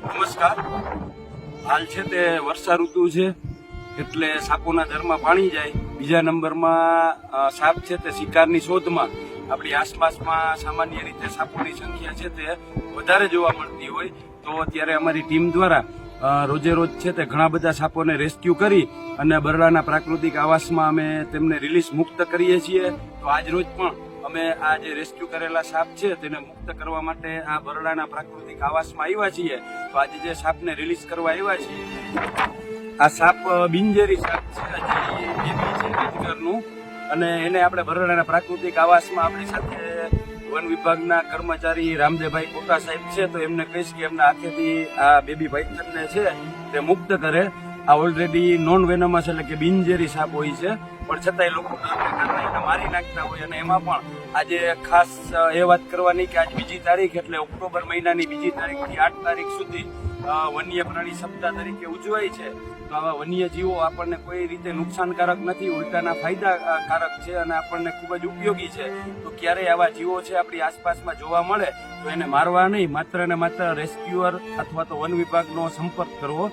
નમસ્કાર. હાલ છે તે વર્ષા ઋતુ છે એટલે સાપોના દરમાં પાણી જાય. બીજા નંબરમાં સાપ છે તે શિકારની શોધમાં આપણી આસપાસમાં સામાન્ય રીતે સાપોની સંખ્યા છે તે વધારે જોવા મળતી હોય તો ત્યારે અમારી ટીમ દ્વારા રોજે રોજ છે તે ઘણા બધા સાપોને રેસ્ક્યુ કરી અને બરડાના પ્રાકૃતિક આવાસમાં અમે તેમને રિલીઝ મુક્ત કરીએ છીએ. તો આજ રોજ પણ અમે આ જે રેસ્ક્યુ કરેલા સાપ છે તેને મુક્ત કરવા માટે આ બરડાના પ્રાકૃતિક આવાસમાં આવ્યા છીએ. તો આજે જે સાપને રિલીઝ કરવા આવ્યા છીએ આ સાપ બિનઝેરી સાપ છે, હજી બેબી છે અજગરનું, અને એને આપણે બરડાના પ્રાકૃતિક આવાસમાં આપણી સાથે વન વિભાગના કર્મચારી રામદેવભાઈ કોટા સાહેબ છે. તો એમને કહીશ કે એમના હાથેથી આ બેબી પાયથનને છે તે મુક્ત કરે. આ ઓલરેડી નોન વેનમસ એટલે કે બિનઝેરી સાપ હોય છે, પણ છતાંય લોકો એને મારી નાખતા હોય. અને એમાં પણ આજે ખાસ એ વાત કરવાની કે આજ 2 તારીખ એટલે ઓક્ટોબર મહિનાની 2 તારીખથી 8 તારીખ સુધી વન્ય પ્રાણી સપ્તાહ તરીકે ઉજવાય છે. તો આવા વન્ય જીવો આપણને કોઈ રીતે નુકસાનકારક નથી, ઉલટાના ફાયદાકારક છે અને આપણને ખૂબ જ ઉપયોગી છે. તો ક્યારેય આવા જીવો છે આપણી આસપાસમાં જોવા મળે તો એને મારવા નહીં, માત્ર ને માત્ર રેસ્ક્યુઅર અથવા તો વન વિભાગનો સંપર્ક કરવો.